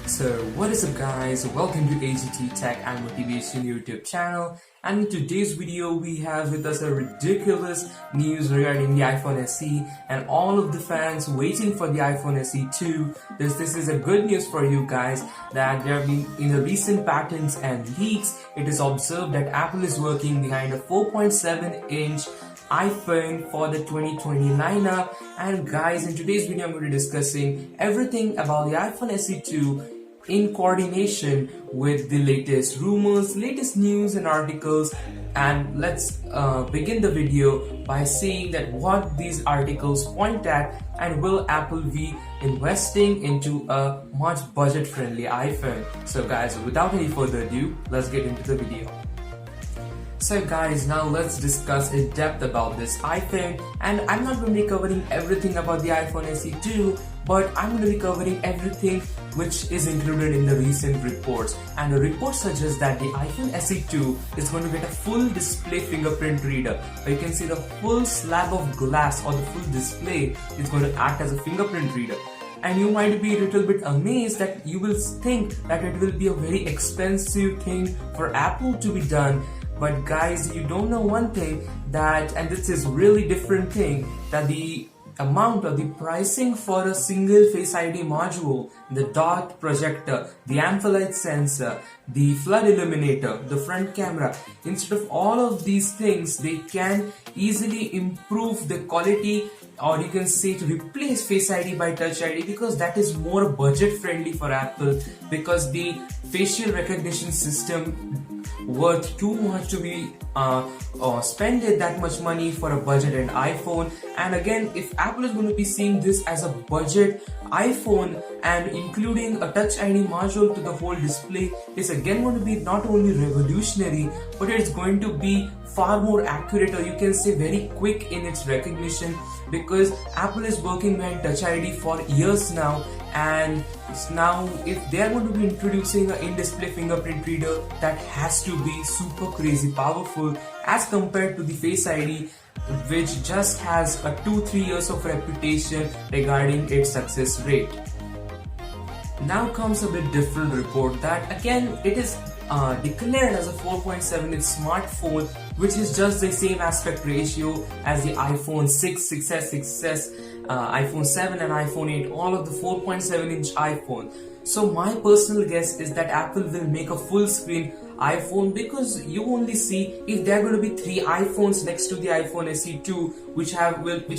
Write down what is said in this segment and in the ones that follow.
So what is up guys, welcome to AGT Tech and Motivation YouTube channel, and in today's video we have with us a ridiculous news regarding the iPhone SE and all of the fans waiting for the iPhone SE 2. This is a good news for you guys that there have been in the recent patents and leaks, it is observed that Apple is working behind a 4.7-inch iPhone for the 2020 lineup. And guys, in today's video I'm going to be discussing everything about the iPhone SE 2 in coordination with the latest rumors, latest news and articles. And let's begin the video by saying that what these articles point at, and will Apple be investing into a much budget friendly iPhone. So guys, without any further ado, let's get into the video. So guys, now let's discuss in depth about this iPhone, and I'm not going to be covering everything about the iPhone SE 2, but I'm going to be covering everything which is included in the recent reports. And the report suggests that the iPhone SE 2 is going to get a full display fingerprint reader. You can see the full slab of glass or the full display is going to act as a fingerprint reader. And you might be a little bit amazed that you will think that it will be a very expensive thing for Apple to be done. But guys, you don't know one thing, that, and this is really different thing, that the amount of the pricing for a single Face ID module, the dot projector, the ambilight sensor, the flood illuminator, the front camera, instead of all of these things, they can easily improve the quality, or you can say to replace Face ID by Touch ID, because that is more budget friendly for Apple, because the facial recognition system worth too much to be spending that much money for a budget and iPhone. And again, if Apple is going to be seeing this as a budget iPhone and including a Touch ID module to the whole display, it's again going to be not only revolutionary, but it's going to be far more accurate, or you can say very quick in its recognition, because Apple is working behind Touch ID for years now. And now if they are going to be introducing an in-display fingerprint reader, that has to be super crazy powerful as compared to the Face ID, which just has a 2-3 years of reputation regarding its success rate. Now comes a bit different report that again it is declared as a 4.7-inch smartphone, which is just the same aspect ratio as the iPhone 6, 6s, 6s, iPhone 7 and iPhone 8, all of the 4.7-inch iPhone. So my personal guess is that Apple will make a full screen iPhone, because you only see if there are going to be 3 iPhones next to the iPhone SE 2, which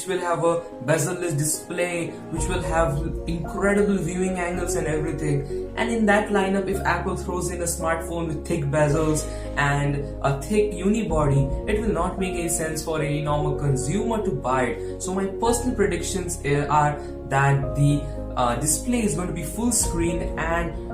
will have a bezel-less display, which will have incredible viewing angles and everything. And in that lineup, if Apple throws in a smartphone with thick bezels and a thick unibody, it will not make any sense for any normal consumer to buy it. So my personal predictions are that the display is going to be full screen. And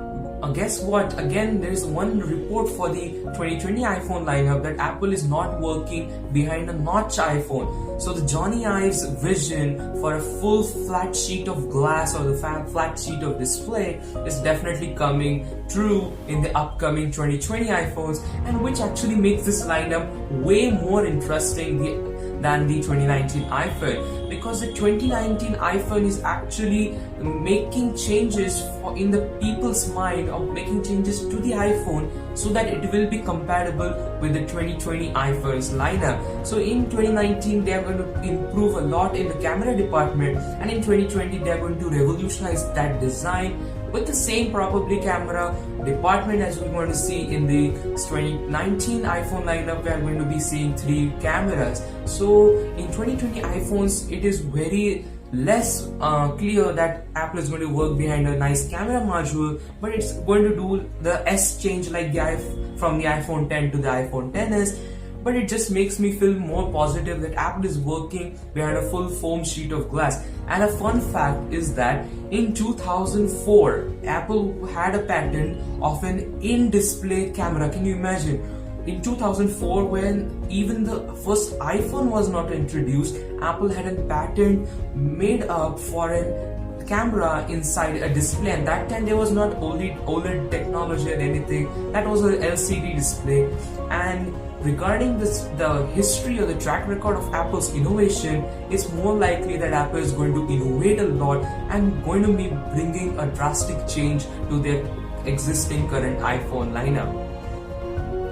guess what, again there is one report for the 2020 iPhone lineup that Apple is not working behind a notch iPhone. So the Johnny Ive's vision for a full flat sheet of glass, or the flat sheet of display, is definitely coming true in the upcoming 2020 iPhones, and which actually makes this lineup way more interesting than the 2019 iPhone, because the 2019 iPhone is actually making changes in the people's mind, of making changes to the iPhone so that it will be compatible with the 2020 iPhone's lineup. So in 2019 they are going to improve a lot in the camera department, and in 2020 they are going to revolutionize that design with the same probably camera department as we're going to see in the 2019 iPhone lineup. We are going to be seeing 3 cameras. So in 2020 iPhones, it is very less clear that Apple is going to work behind a nice camera module, but it's going to do the S change like from the iPhone 10 to the iPhone XS. But it just makes me feel more positive that Apple is working behind a full foam sheet of glass. And a fun fact is that in 2004, Apple had a patent of an in-display camera. Can you imagine? In 2004, when even the first iPhone was not introduced, Apple had a patent made up for a camera inside a display, and that time there was not OLED technology or anything. That was an LCD display. And regarding the history or the track record of Apple's innovation, it's more likely that Apple is going to innovate a lot and going to be bringing a drastic change to their existing current iPhone lineup.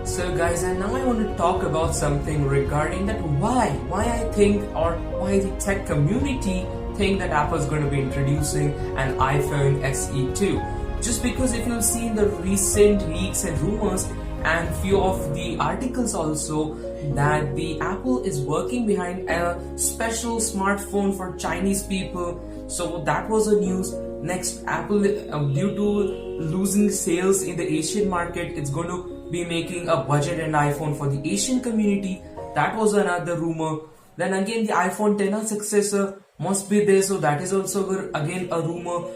So guys, and now I want to talk about something regarding that why I think, or why the tech community think that Apple is going to be introducing an iPhone SE 2. Just because if you'll see in the recent leaks and rumors and few of the articles also, that the Apple is working behind a special smartphone for Chinese people. So that was a news. Next, Apple, due to losing sales in the Asian market, it's going to be making a budget and iPhone for the Asian community. That was another rumor. Then again, the iPhone XR successor must be there, so that is also again a rumor.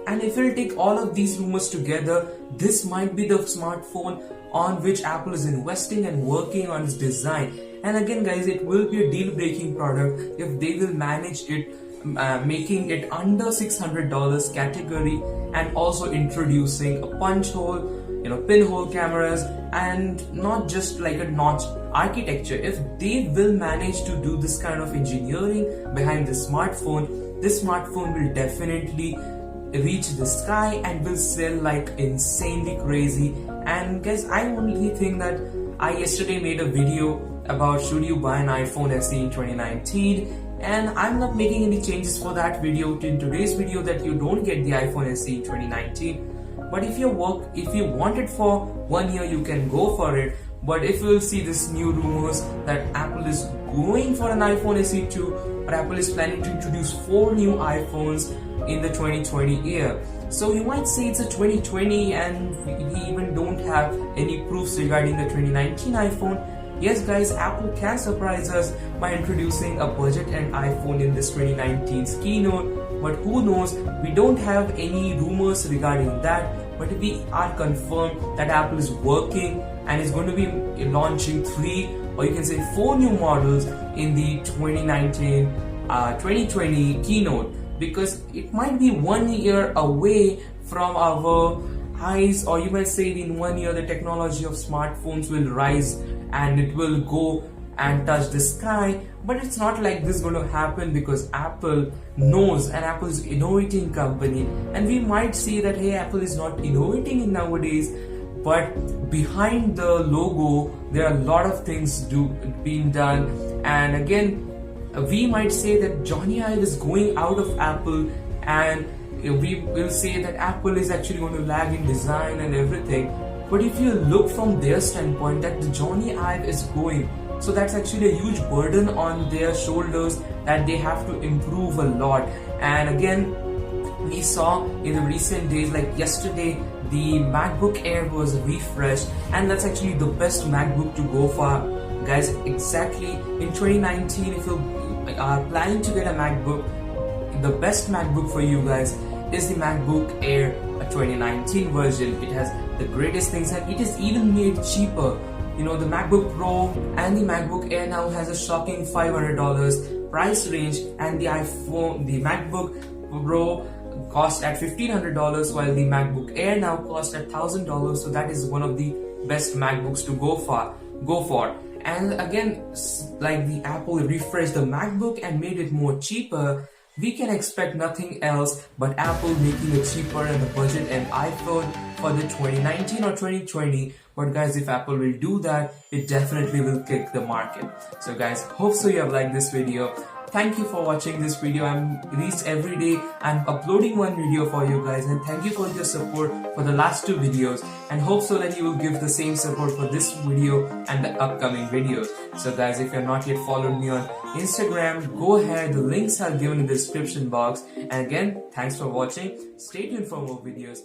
And if we'll take all of these rumors together, this might be the smartphone on which Apple is investing and working on its design. And again guys, it will be a deal-breaking product if they will manage it, making it under $600 category, and also introducing a punch hole, pinhole cameras, and not just like a notch architecture. If they will manage to do this kind of engineering behind the smartphone, this smartphone will definitely reach the sky and will sell like insanely crazy. And guys, I only think that I yesterday made a video about should you buy an iPhone SE in 2019, and I'm not making any changes for that video in today's video, that you don't get the iPhone SE in 2019. But if you want it for 1 year, you can go for it. But if you'll see this new rumors that Apple is going for an iPhone SE 2, but Apple is planning to introduce 4 new iPhones in the 2020 year. So you might say it's a 2020 and we even don't have any proofs regarding the 2019 iPhone. Yes guys, Apple can surprise us by introducing a budget and iPhone in this 2019's keynote, but who knows, we don't have any rumors regarding that, but we are confirmed that Apple is working and is going to be launching 3 or you can say 4 new models in the 2020 keynote, because it might be 1 year away from our eyes, or you might say in 1 year the technology of smartphones will rise and it will go and touch the sky. But it's not like this going to happen, because Apple knows, and Apple is innovating company, and we might say that hey, Apple is not innovating in nowadays, but behind the logo there are a lot of things being done. And again, we might say that Johnny Ive is going out of Apple, and we will say that Apple is actually going to lag in design and everything. But if you look from their standpoint, that the Johnny Ive is going, so that's actually a huge burden on their shoulders that they have to improve a lot. And again, we saw in the recent days, like yesterday, the MacBook Air was refreshed, and that's actually the best MacBook to go for, guys. Exactly in 2019, if you are planning to get a MacBook, the best MacBook for you guys is the MacBook Air 2019 version. It has the greatest things, and it is even made cheaper. The MacBook Pro and the MacBook Air now has a shocking $500 price range, and the MacBook Pro cost at $1,500, while the MacBook Air now costs at $1,000. So that is one of the best MacBooks to go for. And again, like the Apple refreshed the MacBook and made it more cheaper, we can expect nothing else but Apple making it cheaper and the budget and iPhone for the 2019 or 2020. But guys, if Apple will do that, it definitely will kick the market. So guys, hope so you have liked this video. Thank you for watching this video. I'm released every day. I'm uploading one video for you guys, and thank you for your support for the last 2 videos, and hope so that you will give the same support for this video and the upcoming videos. So guys, if you're not yet followed me on Instagram, go ahead, the links are given in the description box. And again, thanks for watching. Stay tuned for more videos.